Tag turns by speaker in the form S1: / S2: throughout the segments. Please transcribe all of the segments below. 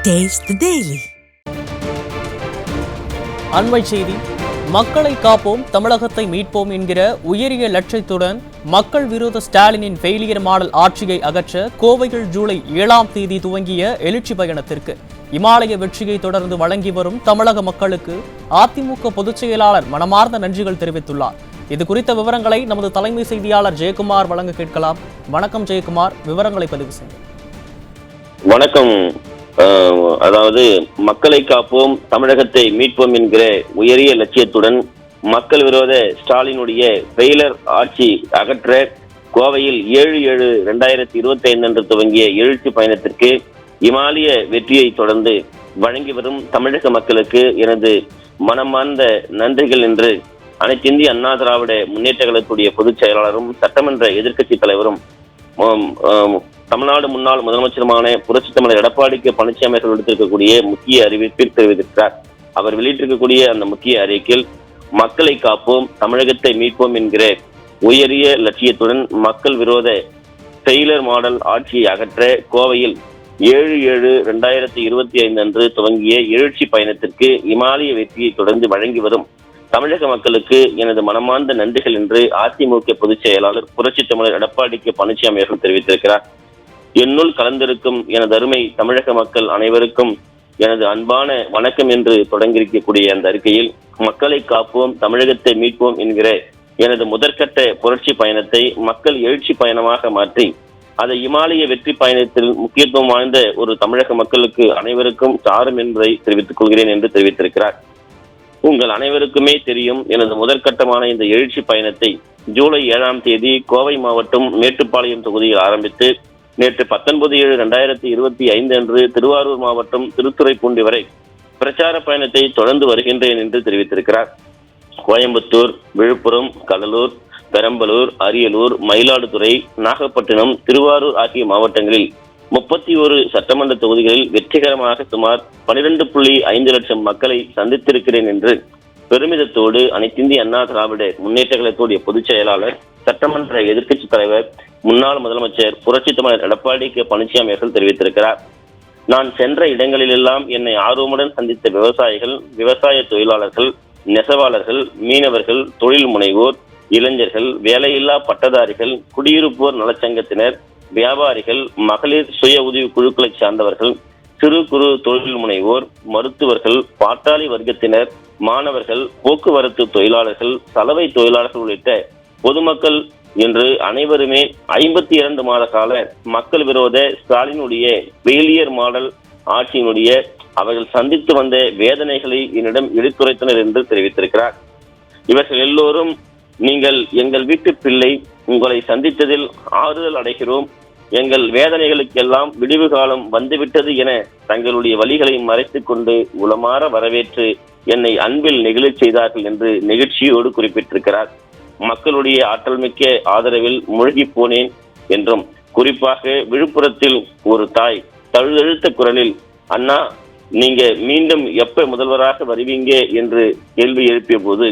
S1: Taste the Daily.
S2: அண்மை செய்தி. மக்களை காப்போம், தமிழகத்தை மீட்போம் என்கிற உயரிய லட்சியத்துடன் மக்கள் விரோத ஸ்டாலினின் ஃபெயிலியர் மாடல் ஆட்சியை அகற்ற கோவையில் ஜூலை 7ஆம் தேதி துவங்கிய எழுச்சி பயணத்திற்கு இமாலய வெற்றியை தொடர்ந்து வழங்கி வரும் தமிழக மக்களுக்கு அதிமுக பொதுச் செயலாளர் மனமார்ந்த நன்றிகள் தெரிவித்துள்ளார். இது குறித்த விவரங்களை நமது தலைமை செய்தியாளர் ஜெயக்குமார் வழங்க கேட்கலாம். வணக்கம் ஜெயக்குமார், விவரங்களை பதிவு செய்யுங்கள்.
S3: வணக்கம். அதாவது மக்களை காப்போம், தமிழகத்தை மீட்போம் என்கிற உயரிய லட்சியத்துடன் மக்கள் விரோத ஸ்டாலினுடைய ஃபெயிலர் ஆட்சி அகற்ற கோவையில் 7/7/2025 அன்று துவங்கிய எழுச்சி பயணத்திற்கு இமாலய வெற்றியை தொடர்ந்து வழங்கி வரும் தமிழக மக்களுக்கு எனது மனமார்ந்த நன்றிகள் என்று அனைத்து இந்திய அண்ணா திராவிட முன்னேற்ற கழகத்துடைய பொதுச் செயலாளரும் சட்டமன்ற எதிர்க்கட்சி தலைவரும் தமிழ்நாடு முன்னாள் முதலமைச்சருமான புரட்சித் தமிழர் எடப்பாடி கே பழனிசாமி அவர்கள் எடுத்திருக்கக்கூடிய முக்கிய அறிவிப்பில் தெரிவித்திருக்கிறார். அவர் வெளியிட்டிருக்கக்கூடிய அந்த முக்கிய அறிக்கையில் மக்களை காப்போம், தமிழகத்தை மீட்போம் என்கிற உயரிய லட்சியத்துடன் மக்கள் விரோத ஃபெயிலர் மாடல் ஆட்சியை அகற்ற கோவையில் 7/7/2025 அன்று துவங்கிய எழுச்சி பயணத்திற்கு இமாலய வெற்றியை தொடர்ந்து வழங்கி வரும் தமிழக மக்களுக்கு எனது மனமார்ந்த நன்றிகள் என்று அதிமுக பொதுச் செயலாளர் புரட்சித் தமிழர் எடப்பாடி கே பழனிசாமி அவர்கள் தெரிவித்திருக்கிறார். என்னுள் கலந்திருக்கும் எனது அருமை தமிழக மக்கள் அனைவருக்கும் எனது அன்பான வணக்கம் என்று தொடங்கியிருக்கக்கூடிய அந்த அறிக்கையில் மக்களை காப்போம், தமிழகத்தை மீட்போம் என்கிற எனது முதற்கட்ட புரட்சி பயணத்தை மக்கள் எழுச்சி பயணமாக மாற்றி அதை இமாலய வெற்றி பயணத்தில் முக்கியத்துவம் வாய்ந்த ஒரு தமிழக மக்களுக்கு அனைவருக்கும் சாரும் என்பதை தெரிவித்துக் கொள்கிறேன் என்று தெரிவித்திருக்கிறார். உங்கள் அனைவருக்குமே தெரியும், எனது முதற்கட்டமான இந்த எழுச்சி பயணத்தை ஜூலை 7ஆம் தேதி கோவை மாவட்டம் மேட்டுப்பாளையம் தொகுதியில் ஆரம்பித்து நேற்று 19/7/2025 அன்று திருவாரூர் மாவட்டம் திருத்துறைப்பூண்டி வரை பிரச்சார பயணத்தை தொடர்ந்து வருகின்றேன் என்று தெரிவித்திருக்கிறார். கோயம்புத்தூர், விழுப்புரம், கடலூர், பெரம்பலூர், அரியலூர், மயிலாடுதுறை, நாகப்பட்டினம், திருவாரூர் ஆகிய மாவட்டங்களில் 31 சட்டமன்ற தொகுதிகளில் வெற்றிகரமாக சுமார் 12.5 லட்சம் மக்களை சந்தித்திருக்கிறேன் என்று பெருமிதத்தோடு அனைத்திந்திய அண்ணா திராவிட முன்னேற்ற கழகத்துடைய பொதுச் செயலாளர், சட்டமன்ற எதிர்க்கட்சி தலைவர், முன்னாள் முதலமைச்சர் புரட்சித் தமிழர் எடப்பாடி கே பழனிசாமி அவர்கள் தெரிவித்திருக்கிறார். நான் சென்ற இடங்களிலெல்லாம் என்னை ஆர்வமுடன் சந்தித்த விவசாயிகள், விவசாய தொழிலாளர்கள், நெசவாளர்கள், மீனவர்கள், தொழில் முனைவோர், இளைஞர்கள், வேலையில்லா பட்டதாரிகள், குடியிருப்போர் நலச்சங்கத்தினர், வியாபாரிகள், மகளிர் சுய உதவி குழுக்களை சார்ந்தவர்கள், சிறு குறு தொழில் முனைவோர், மருத்துவர்கள், பாட்டாளி வர்க்கத்தினர், மாணவர்கள், போக்குவரத்து தொழிலாளர்கள், சலவை தொழிலாளர்கள் உள்ளிட்ட பொதுமக்கள் என்று அனைவருமே 52 மாத கால மக்கள் விரோத ஸ்டாலினுடைய ஃபெயிலியர் மாடல் ஆட்சியினுடைய அவர்கள் சந்தித்து வந்த வேதனைகளை என்னிடம் எடுத்துரைத்தனர் என்று தெரிவித்திருக்கிறார். இவர்கள் எல்லோரும், நீங்கள் எங்கள் வீட்டு பிள்ளை, உங்களை சந்தித்ததில் ஆறுதல் அடைகிறோம், எங்கள் வேதனைகளுக்கெல்லாம் விடிவு காலம் வந்துவிட்டது என தங்களுடைய வழிகளை மறைத்துக் கொண்டு உளமாற வரவேற்று என்னை அன்பில் நெகிழச் செய்தார்கள் என்று நெகிழ்ச்சியோடு குறிப்பிட்டிருக்கிறார். மக்களுடைய ஆற்றல் மிக்க ஆதரவில் மூழ்கி போனேன் என்றும், குறிப்பாக விழுப்புரத்தில் ஒரு தாய் தழுதழுத்த குரலில், அண்ணா நீங்க மீண்டும் எப்ப முதல்வராக வருவீங்க என்று கேள்வி எழுப்பிய போது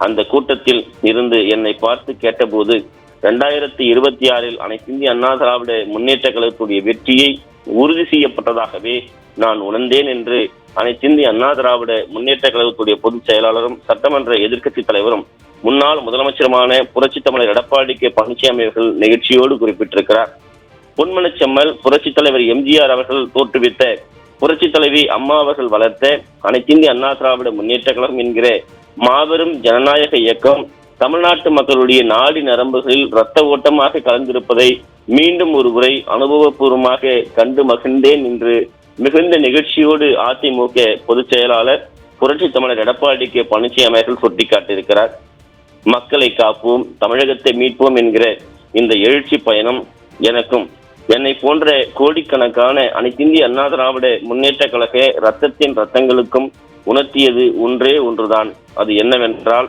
S3: அந்த கூட்டத்தில் இருந்து என்னை பார்த்து கேட்டபோது 2026 அனைத்து இந்திய அண்ணா திராவிட முன்னேற்ற கழகத்துடைய வெற்றியை உறுதி செய்யப்பட்டதாகவே நான் உணர்ந்தேன் என்று அனைத்து இந்திய அண்ணா திராவிட முன்னேற்ற கழகத்துடைய பொதுச் செயலாளரும் சட்டமன்ற எதிர்க்கட்சி தலைவரும் முன்னாள் முதலமைச்சருமான புரட்சித் தமிழர் எடப்பாடி கே பழனிசாமி அவர்கள் நிகழ்ச்சியோடு குறிப்பிட்டிருக்கிறார். பொன்மனச்செம்மல் புரட்சித் தலைவர் எம்ஜிஆர் அவர்கள் தோற்றுவித்த, புரட்சித் தலைவி அம்மா அவர்கள் வளர்த்த அனைத்து இந்திய அண்ணா திராவிட முன்னேற்ற கழகம் என்கிற மாபெரும் ஜனநாயக இயக்கம் தமிழ்நாட்டு மக்களுடைய நாடி நரம்புகளில் இரத்த ஓட்டமாக கலந்திருப்பதை மீண்டும் ஒரு முறை அனுபவபூர்வமாக கண்டு மகிழ்ந்தேன் என்று மிகுந்த நிகழ்ச்சியோடு அதிமுக பொதுச் செயலாளர் புரட்சித் தமிழர் எடப்பாடி கே பழனிசாமி அவர்கள் சுட்டிக்காட்டியிருக்கிறார். மக்களை காப்போம், தமிழகத்தை மீட்போம் என்கிற இந்த எழுச்சி பயணம் எனக்கும் என்னை போன்ற கோடிக்கணக்கான அனைத்திந்திய அண்ணா திராவிட முன்னேற்ற கழக ரத்தங்களுக்கும் உணர்த்தியது ஒன்றே ஒன்றுதான். அது என்னவென்றால்,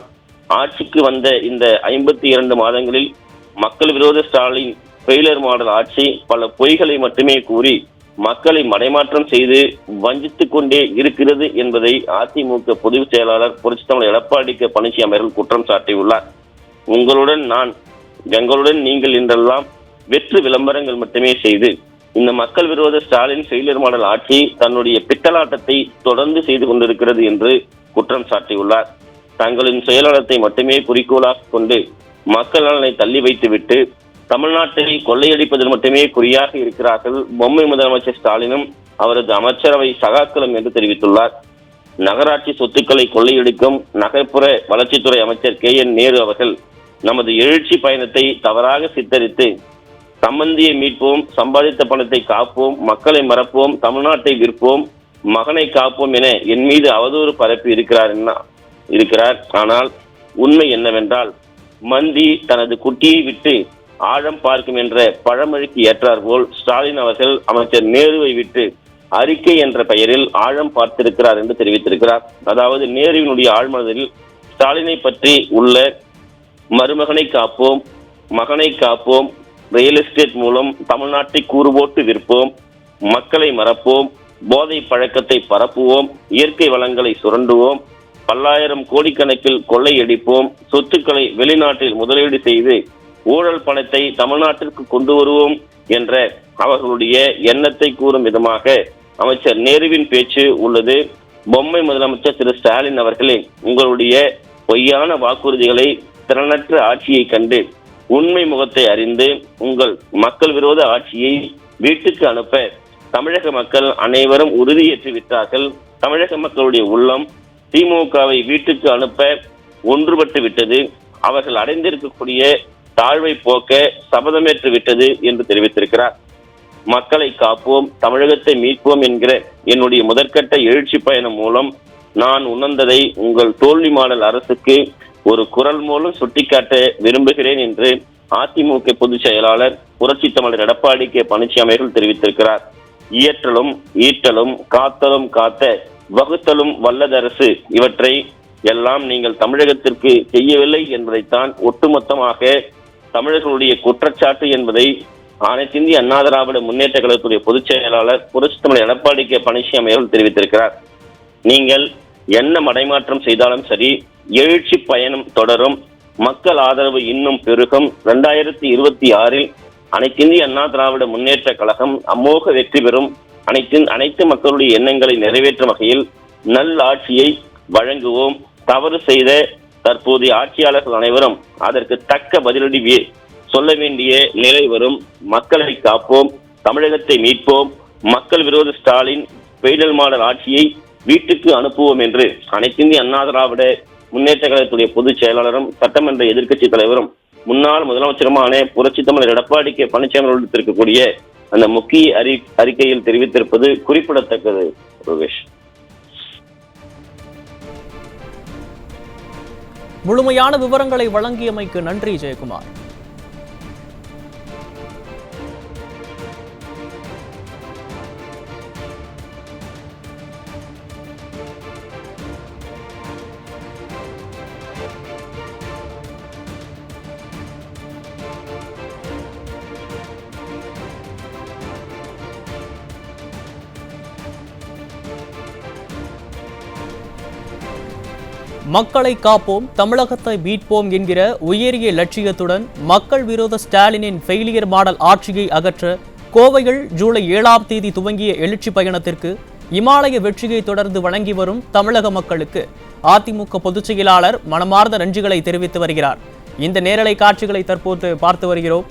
S3: ஆட்சிக்கு வந்த இந்த 52 மாதங்களில் மக்கள் விரோத ஸ்டாலின் ஃபெயிலியர் மாடல் ஆட்சி பல பொய்களை மட்டுமே கூறி மக்களை மடைமாற்றம் செய்து வஞ்சித்துக் கொண்டே இருக்கிறது என்பதை அதிமுக பொதுச் செயலாளர் புரட்சித் தமிழர் எடப்பாடி கே பழனிசாமி அவர்கள் குற்றம் சாட்டியுள்ளார். உங்களுடன் நான், எங்களுடன் நீங்கள் என்றெல்லாம் வெற்று விளம்பரங்கள் மட்டுமே செய்து இந்த மக்கள் விரோத ஸ்டாலின் ஃபெயிலியர் மாடல் ஆட்சி தன்னுடைய பித்தலாட்டத்தை தொடர்ந்து செய்து கொண்டிருக்கிறது என்று குற்றம் சாட்டியுள்ளார். தங்களின் சுயநலத்தை மட்டுமே குறிக்கோளாக கொண்டு மக்கள் நலனை தள்ளி வைத்துவிட்டு தமிழ்நாட்டை கொள்ளையடிப்பதில் மட்டுமே குறியாக இருக்கிறார்கள் பொம்மை முதலமைச்சர் ஸ்டாலினும் அவரது அமைச்சரவை சகாக்களும் என்று தெரிவித்துள்ளார். நகராட்சி சொத்துக்களை கொள்ளையடிக்கும் நகர்ப்புற வளர்ச்சித்துறை அமைச்சர் KN நேரு அவர்கள் நமது எழுச்சி பயணத்தை தவறாக சித்தரித்து சம்பந்தியை மீட்போம், சம்பாதித்த பணத்தை காப்போம், மக்களை மறப்போம், தமிழ்நாட்டை விற்போம், மகனை காப்போம் என என் மீது அவதூறு பரப்பி இருக்கிறார். ஆனால் உண்மை என்னவென்றால் மந்தி தனது குட்டியை விட்டு ஆழம் பார்க்கும் என்ற பழமொழிக்கு ஏற்றார் போல் ஸ்டாலின் அவர்கள் அமைச்சர் நேருவை விட்டு அறிக்கை என்ற பெயரில் ஆழம் பார்த்திருக்கிறார் என்று தெரிவித்திருக்கிறார். அதாவது நேருவினுடைய ஆழ்மனதில் ஸ்டாலினை பற்றி உள்ள மருமகனை காப்போம், மகனை காப்போம், ரியல் எஸ்டேட் மூலம் தமிழ்நாட்டை கூறு போட்டு விற்போம், மக்களை மறப்போம், போதை பழக்கத்தை பரப்புவோம், இயற்கை வளங்களை சுரண்டுவோம், பல்லாயிரம் கோடிக்கணக்கில் கொள்ளையடிப்போம், சொத்துக்களை வெளிநாட்டில் முதலீடு செய்து ஊழல் பணத்தை தமிழ்நாட்டிற்கு கொண்டு வருவோம் என்ற அவர்களுடைய எண்ணத்தை கூறும் விதமாக அமைச்சர் நேருவின் பேச்சு உள்ளது. பொம்மை முதலமைச்சர் திரு ஸ்டாலின் அவர்களே, உங்களுடைய பொய்யான வாக்குறுதிகளை, திறனற்ற ஆட்சியை கண்டு உண்மை முகத்தை அறிந்து உங்கள் மக்கள் விரோத ஆட்சியை வீட்டுக்கு அனுப்ப தமிழக மக்கள் அனைவரும் உறுதியேற்று விட்டார்கள். தமிழக மக்களுடைய உள்ளம் திமுகவை வீட்டுக்கு அனுப்ப ஒன்றுபட்டு விட்டது. அவர்கள் அடைந்திருக்கக்கூடிய தாழ்வை போக்க சபதமேற்று விட்டது என்று தெரிவித்திருக்கிறார். மக்களை காப்போம், தமிழகத்தை மீட்போம் என்கிற என்னுடைய முதற்கட்ட எழுச்சி பயணம் மூலம் நான் உணர்ந்ததை உங்கள் தோல்வி மாடல் அரசுக்கு ஒரு குரல் மூலம் சுட்டிக்காட்ட விரும்புகிறேன் என்று அதிமுக பொதுச் செயலாளர் புரட்சித் தமிழர் எடப்பாடி பழனிசாமி அவர்கள் தெரிவித்திருக்கிறார். இயற்றலும் ஈட்டலும் காத்தலும் காத்த வகுத்தலும் வல்லதரசு இவற்றை எல்லாம் நீங்கள் தமிழகத்திற்கு செய்யவில்லை என்பதைத்தான் ஒட்டுமொத்தமாக தமிழர்களுடைய குற்றச்சாட்டு என்பதை அனைத்திந்திய அண்ணா திராவிட முன்னேற்ற கழகத்துடைய பொதுச் செயலாளர் புரட்சித் தமிழர் எடப்பாடி பழனிசாமி அவர்கள் தெரிவித்திருக்கிறார். நீங்கள் என்ன மடைமாற்றம் செய்தாலும் சரி, எழுச்சி பயணம் தொடரும், மக்கள் ஆதரவு இன்னும் பெருகும். 2026 அனைத்திந்திய அண்ணா திராவிட முன்னேற்ற கழகம் அமோக வெற்றி பெறும். அனைத்து மக்களுடைய எண்ணங்களை நிறைவேற்றும் வகையில் நல் ஆட்சியை வழங்குவோம். தவறு செய்த தற்போதைய ஆட்சியாளர்கள் அனைவரும் அதற்கு தக்க பதிலடி சொல்ல வேண்டிய நிலை வரும். மக்களை காப்போம், தமிழகத்தை மீட்போம், மக்கள் விரோத ஸ்டாலின் ஃபெயிலியர் மாடல் ஆட்சியை வீட்டுக்கு அனுப்புவோம் என்று அனைத்திந்திய அண்ணா திராவிட முன்னேற்ற கழகத்துடைய பொதுச் செயலாளரும் சட்டமன்ற எதிர்க்கட்சி தலைவரும் முன்னாள் முதலமைச்சருமான புரட்சித் தமிழர் எடப்பாடி பழனிசாமி எடுத்திருக்கக்கூடிய அந்த முக்கிய அறிக்கையில் தெரிவித்திருப்பது குறிப்பிடத்தக்கது. ரோகேஷ்,
S2: முழுமையான விவரங்களை வழங்கியமைக்கு நன்றி ஜெயக்குமார். மக்களை காப்போம், தமிழகத்தை மீட்போம் என்கிற உயரிய லட்சியத்துடன் மக்கள் விரோத ஸ்டாலினின் ஃபெயிலியர் மாடல் ஆட்சியை அகற்ற கோவையில் ஜூலை 7ஆம் தேதி துவங்கிய எழுச்சி பயணத்திற்கு இமாலய வெற்றியை தொடர்ந்து வழங்கி வரும் தமிழக மக்களுக்கு அதிமுக பொதுச் செயலாளர் மனமார்ந்த நன்றிகளை தெரிவித்து வருகிறார். இந்த நேரலை காட்சிகளை தற்போது பார்த்து வருகிறோம்.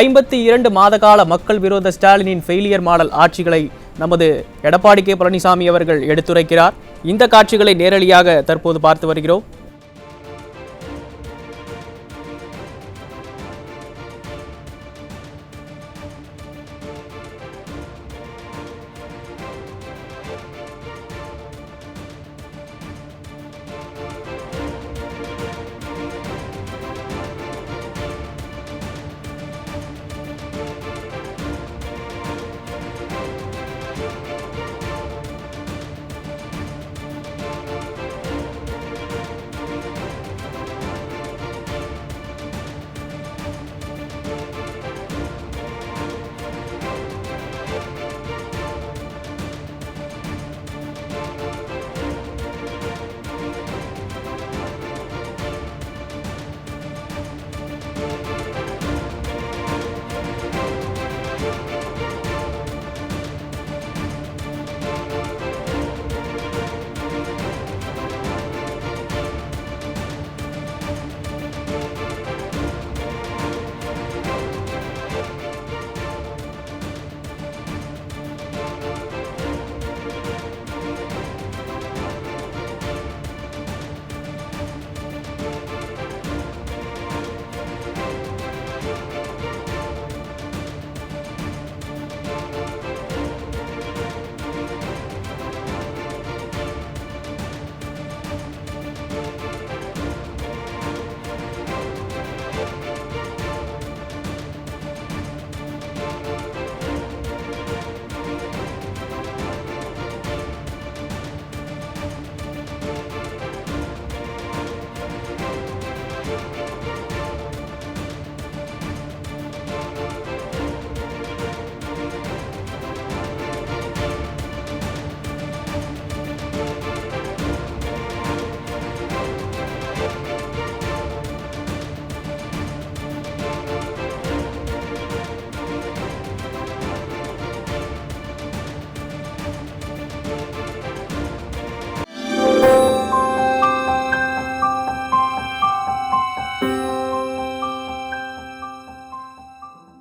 S2: 52 மாத கால மக்கள் விரோத ஸ்டாலினின் ஃபெயிலியர் மாடல் ஆட்சிகளை நமது எடப்பாடி பழனிசாமி அவர்கள் எடுத்துரைக்கிறார். இந்த காட்சிகளை நேரடியாக தற்போது பார்த்து வருகிறோம்.